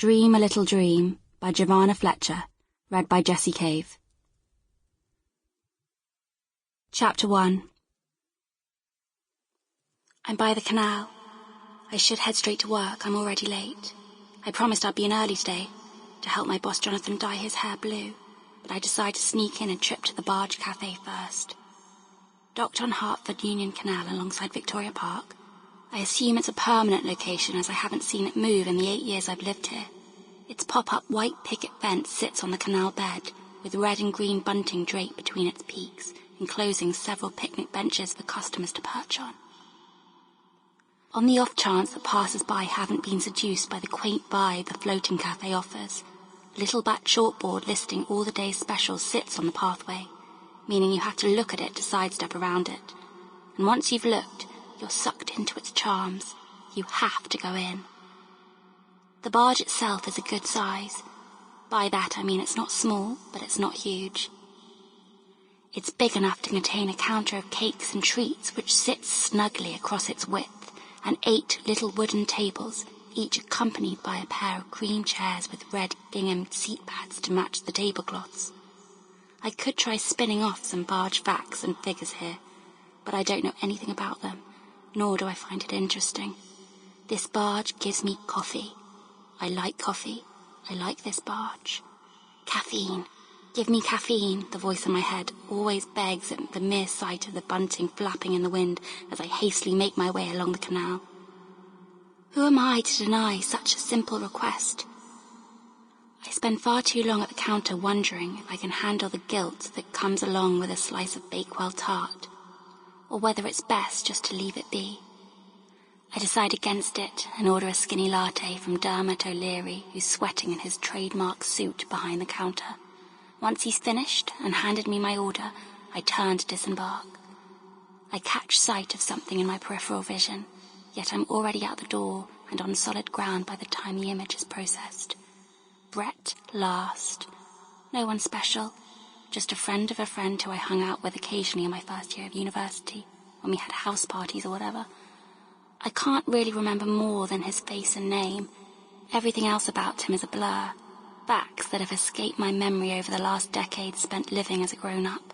Dream a Little Dream by Giovanna Fletcher, read by Jessie Cave. Chapter 1. I'm by the canal. I should head straight to work, I'm already late. I promised I'd be in early today, to help my boss Jonathan dye his hair blue, but I decide to sneak in and trip to the Barge Cafe first. Docked on Hertford Union Canal alongside Victoria Park, I assume it's a permanent location as I haven't seen it move in the 8 years I've lived here. Its pop-up white picket fence sits on the canal bed, with red and green bunting draped between its peaks, enclosing several picnic benches for customers to perch on. On the off chance that passers-by haven't been seduced by the quaint vibe the floating cafe offers, a little back chalkboard listing all the day's specials sits on the pathway, meaning you have to look at it to sidestep around it. And once you've looked, you're sucked into its charms. You have to go in. The barge itself is a good size. By that I mean it's not small, but it's not huge. It's big enough to contain a counter of cakes and treats which sits snugly across its width, and 8 little wooden tables, each accompanied by a pair of cream chairs with red gingham seat pads to match the tablecloths. I could try spinning off some barge facts and figures here, but I don't know anything about them, nor do I find it interesting. This barge gives me coffee. I like coffee. I like this barge. Caffeine. Give me caffeine, the voice in my head always begs at the mere sight of the bunting flapping in the wind as I hastily make my way along the canal. Who am I to deny such a simple request? I spend far too long at the counter wondering if I can handle the guilt that comes along with a slice of Bakewell tart, or whether it's best just to leave it be. I decide against it and order a skinny latte from Dermot O'Leary, who's sweating in his trademark suit behind the counter. Once he's finished and handed me my order, I turn to disembark. I catch sight of something in my peripheral vision, yet I'm already out the door and on solid ground by the time the image is processed. Brett Last. No one special, just a friend of a friend who I hung out with occasionally in my first year of university, when we had house parties or whatever. I can't really remember more than his face and name. Everything else about him is a blur. Facts that have escaped my memory over the last decade spent living as a grown-up.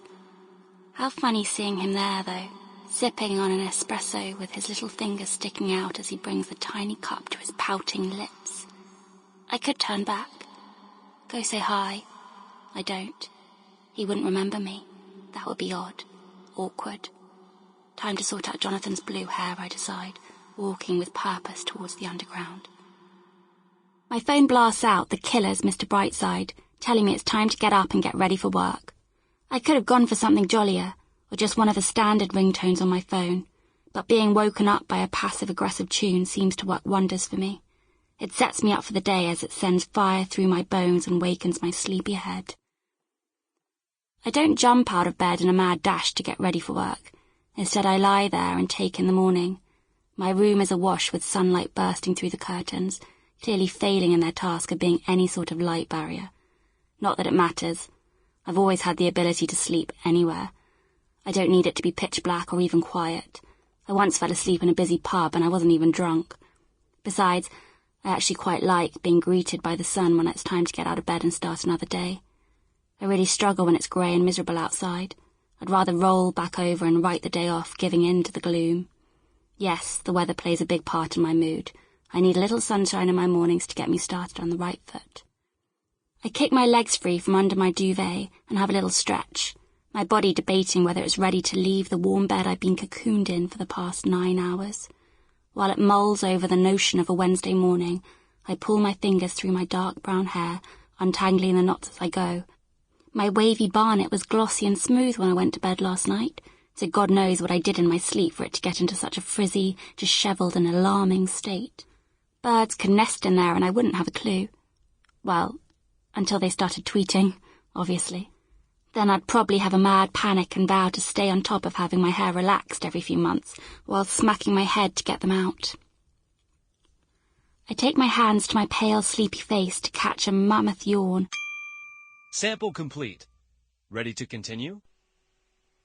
How funny seeing him there, though, sipping on an espresso with his little fingers sticking out as he brings the tiny cup to his pouting lips. I could turn back. Go say hi. I don't. He wouldn't remember me. That would be odd. Awkward. Time to sort out Jonathan's blue hair, I decide, walking with purpose towards the underground. My phone blasts out the killer's Mr. Brightside, telling me it's time to get up and get ready for work. I could have gone for something jollier, or just one of the standard ringtones on my phone, but being woken up by a passive-aggressive tune seems to work wonders for me. It sets me up for the day as it sends fire through my bones and wakens my sleepy head. I don't jump out of bed in a mad dash to get ready for work. Instead, I lie there and take in the morning. My room is awash with sunlight bursting through the curtains, clearly failing in their task of being any sort of light barrier. Not that it matters. I've always had the ability to sleep anywhere. I don't need it to be pitch black or even quiet. I once fell asleep in a busy pub and I wasn't even drunk. Besides, I actually quite like being greeted by the sun when it's time to get out of bed and start another day. I really struggle when it's grey and miserable outside. I'd rather roll back over and write the day off, giving in to the gloom. Yes, the weather plays a big part in my mood. I need a little sunshine in my mornings to get me started on the right foot. I kick my legs free from under my duvet and have a little stretch, my body debating whether it's ready to leave the warm bed I've been cocooned in for the past 9 hours. While it mulls over the notion of a Wednesday morning, I pull my fingers through my dark brown hair, untangling the knots as I go. My wavy barnet was glossy and smooth when I went to bed last night, so God knows what I did in my sleep for it to get into such a frizzy, dishevelled and alarming state. Birds could nest in there and I wouldn't have a clue. Well, until they started tweeting, obviously. Then I'd probably have a mad panic and vow to stay on top of having my hair relaxed every few months, while smacking my head to get them out. I take my hands to my pale, sleepy face to catch a mammoth yawn. Sample complete. Ready to continue?